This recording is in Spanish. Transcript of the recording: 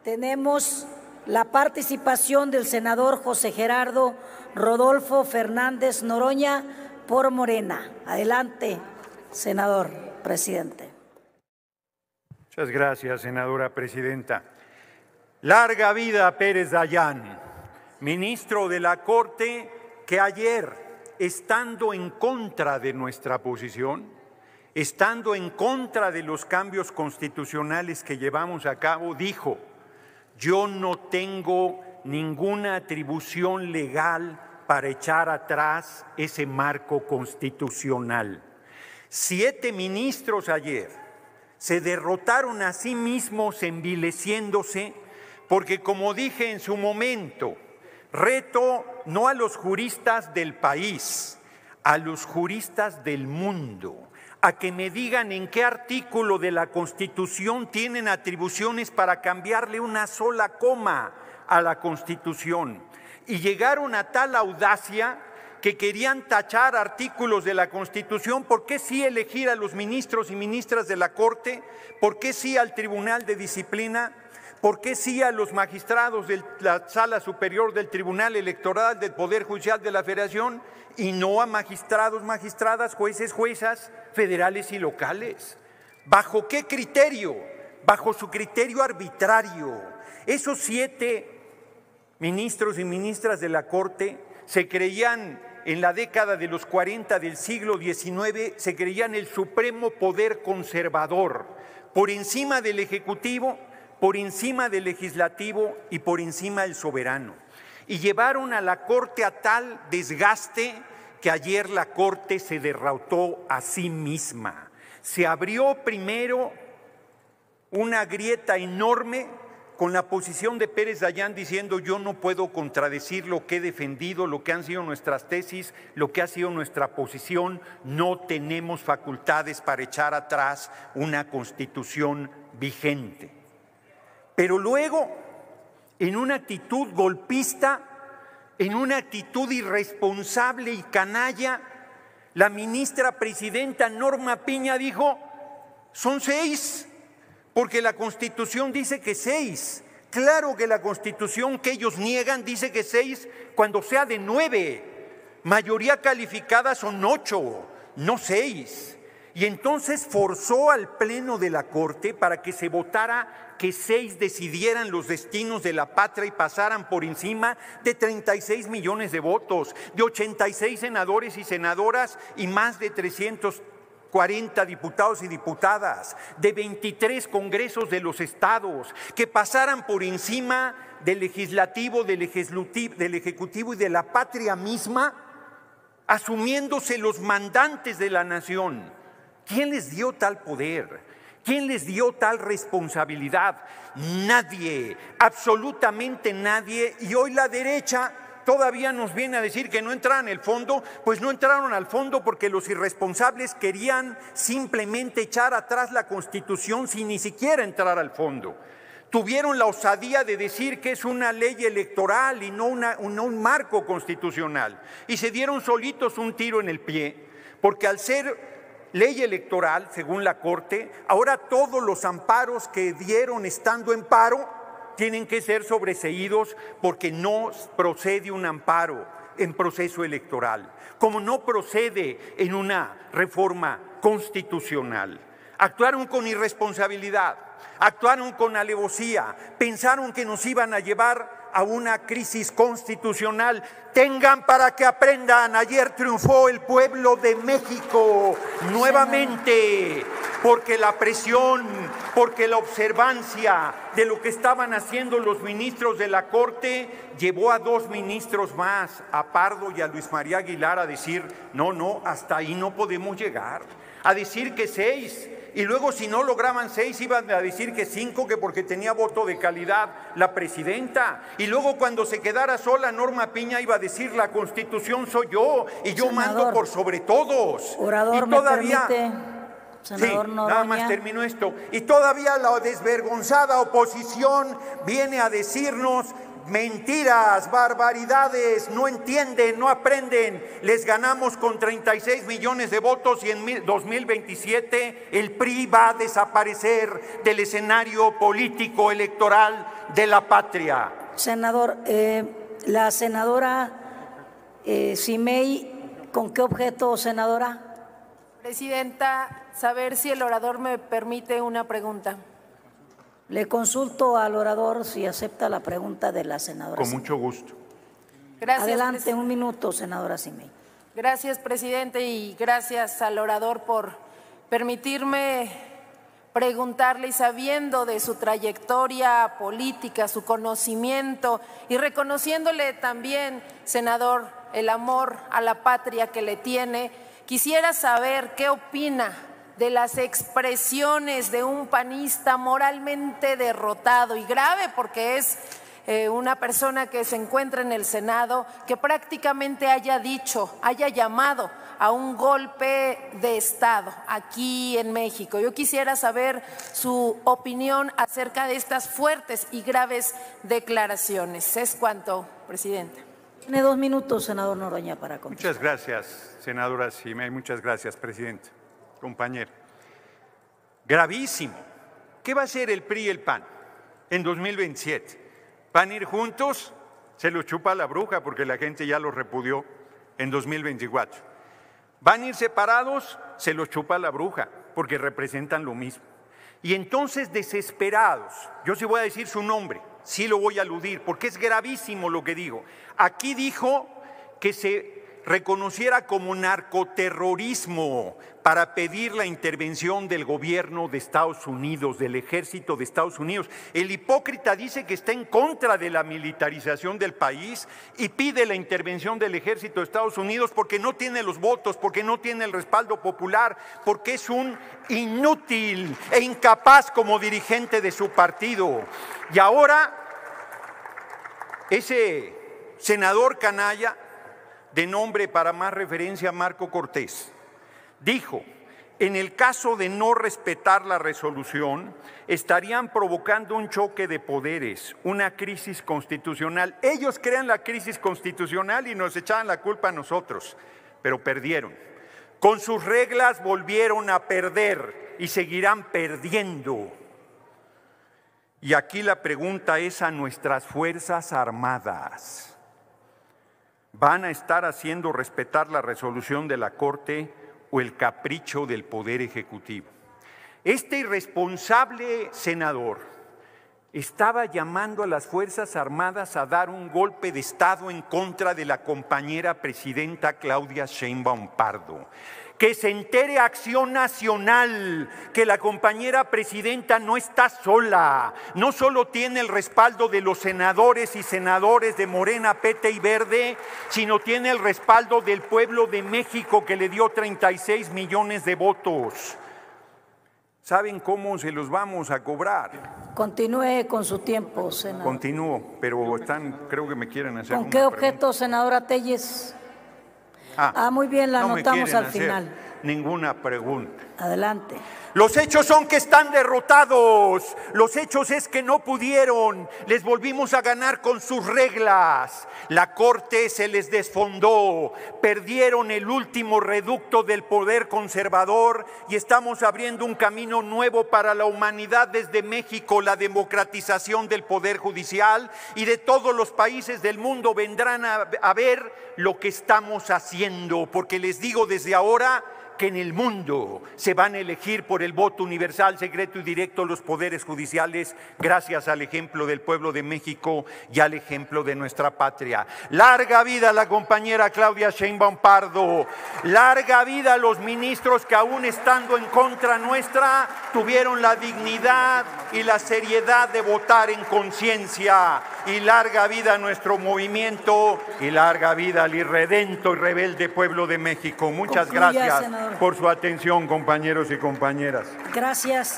Tenemos la participación del senador José Gerardo Rodolfo Fernández Noroña por Morena. Adelante, senador presidente. Muchas gracias, senadora presidenta. Larga vida a Pérez Dayán, ministro de la Corte, que ayer, estando en contra de nuestra posición, estando en contra de los cambios constitucionales que llevamos a cabo, dijo: yo no tengo ninguna atribución legal para echar atrás ese marco constitucional. 7 ministros ayer se derrotaron a sí mismos envileciéndose porque, como dije en su momento, reto no a los juristas del país, a los juristas del mundo, a que me digan en qué artículo de la Constitución tienen atribuciones para cambiarle una sola coma a la Constitución. Y llegaron a tal audacia que querían tachar artículos de la Constitución. ¿Por qué sí elegir a los ministros y ministras de la Corte? ¿Por qué sí al Tribunal de Disciplina? ¿Por qué sí a los magistrados de la Sala Superior del Tribunal Electoral del Poder Judicial de la Federación y no a magistrados, magistradas, jueces, juezas federales y locales? ¿Bajo qué criterio? Bajo su criterio arbitrario. Esos 7 ministros y ministras de la Corte se creían en la década de los 40 del siglo XIX, se creían el supremo poder conservador, por encima del Ejecutivo, por encima del Legislativo y por encima del soberano. Y llevaron a la Corte a tal desgaste que ayer la Corte se derrotó a sí misma. Se abrió primero una grieta enorme con la posición de Pérez Dayán diciendo: yo no puedo contradecir lo que he defendido, lo que han sido nuestras tesis, lo que ha sido nuestra posición. No tenemos facultades para echar atrás una Constitución vigente. Pero luego, en una actitud golpista, en una actitud irresponsable y canalla, la ministra presidenta Norma Piña dijo: son 6. Porque la Constitución dice que 6. Claro que la Constitución que ellos niegan dice que 6 cuando sea de 9. Mayoría calificada son 8, no 6. Y entonces forzó al Pleno de la Corte para que se votara que 6 decidieran los destinos de la patria y pasaran por encima de 36 millones de votos, de 86 senadores y senadoras y más de 340 diputados y diputadas, de 23 congresos de los estados, que pasaran por encima del legislativo, del ejecutivo y de la patria misma, asumiéndose los mandantes de la nación. ¿Quién les dio tal poder? ¿Quién les dio tal responsabilidad? Nadie, absolutamente nadie. Y hoy la derecha todavía nos viene a decir que no entraron al fondo. Pues no entraron al fondo porque los irresponsables querían simplemente echar atrás la Constitución sin ni siquiera entrar al fondo. Tuvieron la osadía de decir que es una ley electoral y no un marco constitucional. Y se dieron solitos un tiro en el pie, porque al ser ley electoral, según la Corte, ahora todos los amparos que dieron estando en paro tienen que ser sobreseídos porque no procede un amparo en proceso electoral, como no procede en una reforma constitucional. Actuaron con irresponsabilidad, actuaron con alevosía, pensaron que nos iban a llevar a una crisis constitucional. Tengan para que aprendan, ayer triunfó el pueblo de México nuevamente, porque la presión, porque la observancia de lo que estaban haciendo los ministros de la Corte llevó a 2 ministros más, a Pardo y a Luis María Aguilar, a decir: no, hasta ahí no podemos llegar, a decir que 6. Y luego, si no lograban 6, iban a decir que 5, que porque tenía voto de calidad la presidenta. Y luego, cuando se quedara sola, Norma Piña iba a decir: la Constitución soy yo y yo mando por sobre todos. Orador, y todavía, ¿me permite, senador Noroña? Nada más termino esto. Y todavía la desvergonzada oposición viene a decirnos mentiras, barbaridades, no entienden, no aprenden. Les ganamos con 36 millones de votos y en 2027 el PRI va a desaparecer del escenario político electoral de la patria. Senador, la senadora Simei, ¿con qué objeto, senadora? Presidenta, saber si el orador me permite una pregunta. Le consulto al orador si acepta la pregunta de la senadora. Con mucho gusto. Gracias. Adelante, un minuto, senadora Simei. Gracias, presidente, y gracias al orador por permitirme preguntarle, y sabiendo de su trayectoria política, su conocimiento, y reconociéndole también, senador, el amor a la patria que le tiene, quisiera saber qué opina de las expresiones de un panista moralmente derrotado y grave, porque es una persona que se encuentra en el Senado, que prácticamente haya llamado a un golpe de Estado aquí en México. Yo quisiera saber su opinión acerca de estas fuertes y graves declaraciones. Es cuanto, presidente. Tiene 2 minutos, senador Noroña, para contestar. Muchas gracias, senadora Simei. Muchas gracias, presidente. Compañero. Gravísimo. ¿Qué va a hacer el PRI y el PAN en 2027? ¿Van a ir juntos? Se los chupa la bruja porque la gente ya los repudió en 2024. ¿Van a ir separados? Se los chupa la bruja porque representan lo mismo. Y entonces, desesperados, yo sí voy a decir su nombre, sí lo voy a aludir porque es gravísimo lo que digo. Aquí dijo que se reconociera como narcoterrorismo para pedir la intervención del gobierno de Estados Unidos, del ejército de Estados Unidos. El hipócrita dice que está en contra de la militarización del país y pide la intervención del ejército de Estados Unidos porque no tiene los votos, porque no tiene el respaldo popular, porque es un inútil e incapaz como dirigente de su partido. Y ahora, ese senador canalla, de nombre para más referencia Marco Cortés, dijo: en el caso de no respetar la resolución, estarían provocando un choque de poderes, una crisis constitucional. Ellos crean la crisis constitucional y nos echaban la culpa a nosotros, pero perdieron. Con sus reglas volvieron a perder y seguirán perdiendo. Y aquí la pregunta es a nuestras Fuerzas Armadas. ¿Van a estar haciendo respetar la resolución de la Corte o el capricho del Poder Ejecutivo? Este irresponsable senador estaba llamando a las Fuerzas Armadas a dar un golpe de Estado en contra de la compañera presidenta Claudia Sheinbaum Pardo. Que se entere Acción Nacional que la compañera presidenta no está sola, no solo tiene el respaldo de los senadores y senadores de Morena, PT y Verde, sino tiene el respaldo del pueblo de México que le dio 36 millones de votos. ¿Saben cómo se los vamos a cobrar? Continúe con su tiempo, senador. Continúo, pero creo que me quieren hacer ¿Con qué objeto, senadora Telles? Muy bien, la anotamos al final. Ninguna pregunta. Adelante. Los hechos son que están derrotados. Los hechos es que no pudieron. Les volvimos a ganar con sus reglas. La Corte se les desfondó. Perdieron el último reducto del poder conservador y estamos abriendo un camino nuevo para la humanidad desde México. La democratización del poder judicial, y de todos los países del mundo vendrán a ver lo que estamos haciendo, porque les digo desde ahora que en el mundo se van a elegir por el voto universal, secreto y directo los poderes judiciales, gracias al ejemplo del pueblo de México y al ejemplo de nuestra patria. Larga vida a la compañera Claudia Sheinbaum Pardo, larga vida a los ministros que aún estando en contra nuestra tuvieron la dignidad y la seriedad de votar en conciencia, y larga vida a nuestro movimiento y larga vida al irredento y rebelde pueblo de México. Muchas gracias por su atención, compañeros y compañeras. Gracias.